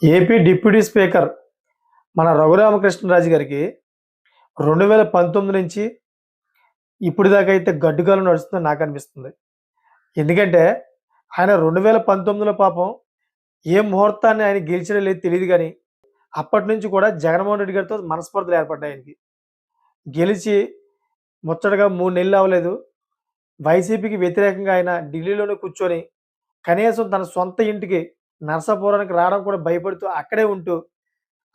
AP deputy speaker మన రఘురామకృష్ణరాజు గారికి 2019 నుంచి ఇప్పటిదాకా అయితే గడ్డుకాలం నడుస్తుందని నాకు అనిపిస్తుంది. ఎందుకంటే ఆయన 2019లో పాపం ఏ ముహూర్తాన్ని ఆయన గెలిచాడో లేదో తెలీదు గానీ, అప్పటినుంచి కూడా జగన్మోహన్ రెడ్డి గారితో మనస్పర్ధలు ఏర్పడ్డాయి ఆయనకి. గెలిచి ముచ్చటగా 3 నెలలు అవ్వలేదు. వైసీపీకి వ్యతిరేకంగా ఆయన ఢిల్లీలోనే కూర్చొని కనీసం తన సొంత ఇంటికి నరసాపురానికి రావడం కూడా భయపడుతూ అక్కడే ఉంటూ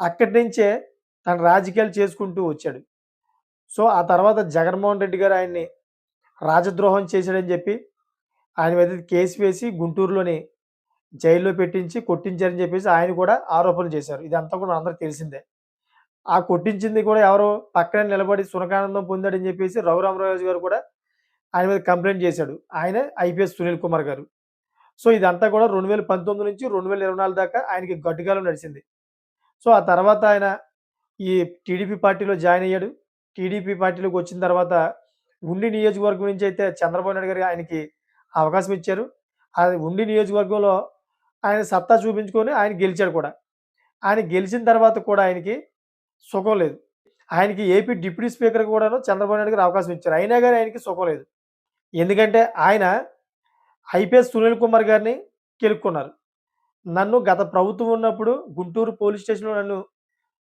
అక్కడి నుంచే తన రాజకీయాలు చేసుకుంటూ వచ్చాడు. సో, ఆ తర్వాత జగన్మోహన్ రెడ్డి గారు ఆయన్ని రాజద్రోహం చేశాడని చెప్పి ఆయన మీద కేసు వేసి గుంటూరులోని జైల్లో పెట్టించి కొట్టించారని చెప్పేసి ఆయన కూడా ఆరోపణలు చేశారు. ఇదంతా కూడా అందరికి తెలిసిందే. ఆ కొట్టించింది కూడా ఎవరో పక్కనే నిలబడి సునకానందం పొందాడని చెప్పేసి రఘురామరాజు గారు కూడా ఆయన మీద కంప్లెయింట్ చేశాడు. ఆయనే ఐపీఎస్ సునీల్ కుమార్ గారు. సో, ఇదంతా కూడా 2019 నుంచి 2024 దాకా ఆయనకి గడ్డుకాలం నడిచింది. సో, ఆ తర్వాత ఆయన ఈ టీడీపీ పార్టీలో జాయిన్ అయ్యాడు. టీడీపీ పార్టీలోకి వచ్చిన తర్వాత ఉండి నియోజకవర్గం నుంచి అయితే చంద్రబాబు నాయుడు గారు ఆయనకి అవకాశం ఇచ్చారు. అది ఉండి నియోజకవర్గంలో ఆయన సత్తా చూపించుకొని ఆయన గెలిచాడు కూడా. ఆయన గెలిచిన తర్వాత కూడా ఆయనకి సుఖం లేదు. ఆయనకి ఏపీ డిప్యూటీ స్పీకర్ కూడాను చంద్రబాబు నాయుడు గారు అవకాశం ఇచ్చారు. అయినా గాని ఆయనకి సుఖం లేదు. ఎందుకంటే ఆయన ఐపీఎస్ సునీల్ కుమార్ గారిని కెలుక్కున్నారు. నన్ను గత ప్రభుత్వం ఉన్నప్పుడు గుంటూరు పోలీస్ స్టేషన్‌లో నన్ను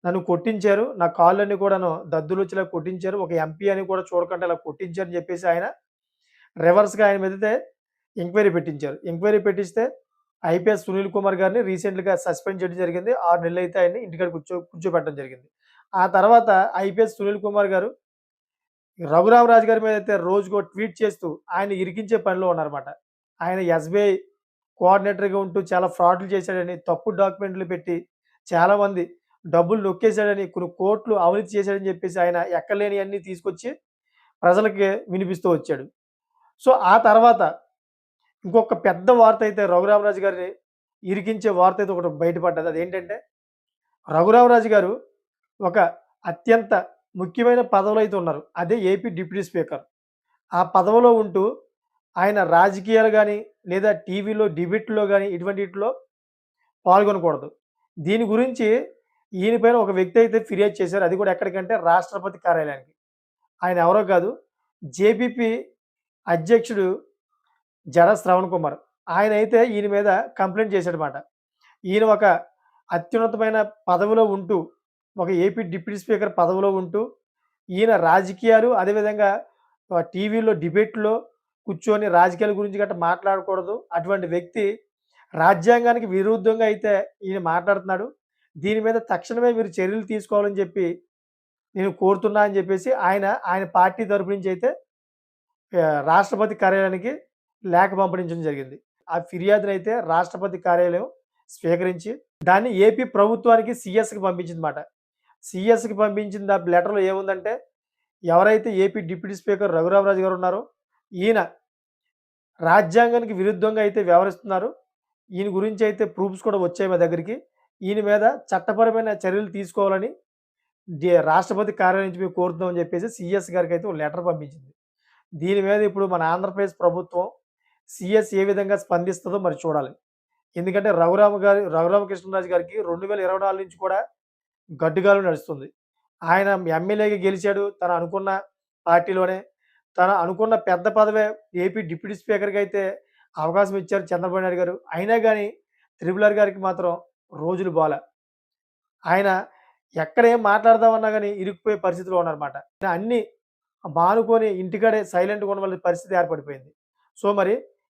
నన్ను కొట్టించారు. నా కాళ్ళన్నీ కూడాను దద్దులొచ్చేలా కొట్టించారు. ఒక ఎంపీ అని కూడా చూడకుండా ఇలా కొట్టించారని చెప్పేసి ఆయన రివర్స్‌గా ఆయన మీదతే ఎంక్వైరీ పెట్టించారు. ఎంక్వైరీ పెట్టిస్తే ఐపీఎస్ సునీల్ కుమార్ గారిని రీసెంట్‌గా సస్పెండ్ చేయడం జరిగింది. 6 నెలలైతే ఆయన్ని ఇంటికాడ కూర్చోబెట్టడం జరిగింది. ఆ తర్వాత ఐపీఎస్ సునీల్ కుమార్ గారు రఘురామరాజు గారి మీదైతే రోజుకో ట్వీట్ చేస్తూ ఆయన్ని ఇరికించే పనిలో ఉన్నారన్నమాట. ఆయన ఎస్‌బీఐ కోఆర్డినేటర్‌గా ఉంటూ చాలా ఫ్రాడ్‌లు చేశాడని, తప్పుడు డాక్యుమెంట్‌లు పెట్టి చాలామంది డబ్బులు నొక్కేసాడని, కొన్ని కోట్లు అవినీతి చేశాడని చెప్పేసి ఆయన ఎక్కలేనియన్నీ తీసుకొచ్చి ప్రజలకి వినిపిస్తూ వచ్చాడు. సో, ఆ తర్వాత ఇంకొక పెద్ద వార్త అయితే రఘురామరాజు గారిని ఇరికించే వార్త అయితే ఒకటి బయటపడ్డది. అదేంటంటే రఘురామరాజు గారు ఒక అత్యంత ముఖ్యమైన పదవిలో అయితే ఉన్నారు. అదే ఏపీ డిప్యూటీ స్పీకర్. ఆ పదవిలో ఉంటూ ఆయన రాజకీయాలు గాని, లేదా టీవీలో డిబేట్‌లో గాని ఇటువంటిటిలో పాల్గొనకూడదు. దీని గురించి ఈయన పైన ఒక వ్యక్తి అయితే ఫిర్యాదు చేశారు. అది కూడా ఎక్కడికంటే రాష్ట్రపతి కార్యాలయానికి. ఆయన ఎవరో కాదు జేపీపీ అధ్యక్షుడు జడ శ్రవణ్ కుమార్. ఆయనైతే ఈయన మీద కంప్లెయింట్ చేశాడన్నమాట. ఈయన ఒక అత్యున్నతమైన పదవిలో ఉంటూ, ఒక ఏపీ డిప్యూటీ స్పీకర్ పదవిలో ఉంటూ, ఈయన రాజకీయాలు అదేవిధంగా టీవీలో డిబేట్‌లో కూర్చొని రాజకీయాల గురించి గట్టా మాట్లాడకూడదు. అటువంటి వ్యక్తి రాజ్యాంగానికి విరుద్ధంగా అయితే ఈయన మాట్లాడుతున్నాడు. దీని మీద తక్షణమే మీరు చర్యలు తీసుకోవాలని చెప్పి నేను కోరుతున్నా అని చెప్పేసి ఆయన పార్టీ తరపు నుంచి అయితే రాష్ట్రపతి కార్యాలయానికి లేఖ పంపించడం జరిగింది. ఆ ఫిర్యాదునైతే రాష్ట్రపతి కార్యాలయం స్వీకరించి దాన్ని ఏపీ ప్రభుత్వానికి సీఎస్‌కి పంపించిందన్నమాట. సీఎస్‌కి పంపించిన లెటర్‌లో ఏముందంటే ఎవరైతే ఏపీ డిప్యూటీ స్పీకర్ రఘురామరాజు గారు ఉన్నారో ఈయన రాజ్యాంగానికి విరుద్ధంగా అయితే వ్యవహరిస్తున్నారు. ఈయన గురించి అయితే ప్రూఫ్స్ కూడా వచ్చాయి మా దగ్గరికి. ఈయన మీద చట్టపరమైన చర్యలు తీసుకోవాలని రాష్ట్రపతి కార్యాలయం నుంచి మేము కోరుతున్నాం అని చెప్పేసి సీఎస్ గారికైతే ఒక లెటర్ పంపించింది. దీని మీద ఇప్పుడు మన ఆంధ్రప్రదేశ్ ప్రభుత్వం సీఎస్ ఏ విధంగా స్పందిస్తదో మరి చూడాలి. ఎందుకంటే రఘురామకృష్ణరాజు గారికి 2024 నుంచి కూడా గడ్డుగాలం నడుస్తుంది. ఆయన ఎమ్మెల్యేగా గెలిచాడు. తను అనుకున్న పార్టీలోనే. తను అనుకున్న పెద్ద పదవే ఏపీ డిప్యూటీ స్పీకర్‌గా అయితే అవకాశం ఇచ్చారు చంద్రబాబు నాయుడు గారు. అయినా గాని త్రిపుల్ ఆర్ గారికి మాత్రం రోజులు బాలా. ఆయన ఎక్కడ ఏం మాట్లాడదామన్నా గాని ఇరుక్కుపోయే పరిస్థితిలో ఉన్నారన్నమాట. అన్నీ మానుకొని ఇంటికాడే సైలెంట్‌గా ఉండవలసిన పరిస్థితి ఏర్పడిపోయింది. సో, మరి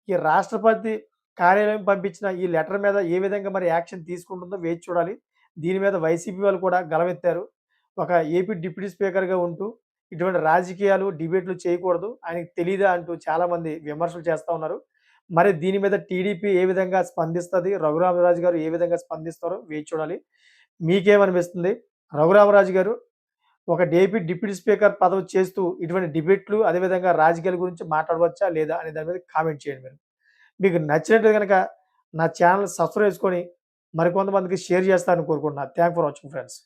ఈ రాష్ట్రపతి కార్యాలయం పంపించిన ఈ లెటర్ మీద ఏ విధంగా మరి యాక్షన్ తీసుకుంటుందో వేచి చూడాలి. దీని మీద వైసీపీ వాళ్ళు కూడా గళమెత్తారు. ఒక ఏపీ డిప్యూటీ స్పీకర్‌గా ఉంటూ ఇటువంటి రాజకీయాలు, డిబేట్‌లు చేయకూడదు. ఆయనకి తెలీదా అంటూ చాలామంది విమర్శలు చేస్తా ఉన్నారు. మరి దీని మీద టీడీపీ ఏ విధంగా స్పందిస్తది? రఘురామరాజు గారు ఏ విధంగా స్పందిస్తారో వేచి చూడాలి. మీకేమనిపిస్తుంది? రఘురామరాజు గారు ఒక ఏపీ డిప్యూటీ స్పీకర్ పదవి చేస్తూ ఇటువంటి డిబేట్‌లు అదేవిధంగా రాజకీయాల గురించి మాట్లాడవచ్చా? లేదా? అనే దాని మీద కామెంట్ చేయండి మీరు. మీకు నచ్చినట్లయితే గనక నా ఛానెల్ సబ్స్క్రైబ్ చేసుకొని మరికొంతమందికి షేర్ చేస్తారని కోరుకుంటున్నా. Thank for watching friends.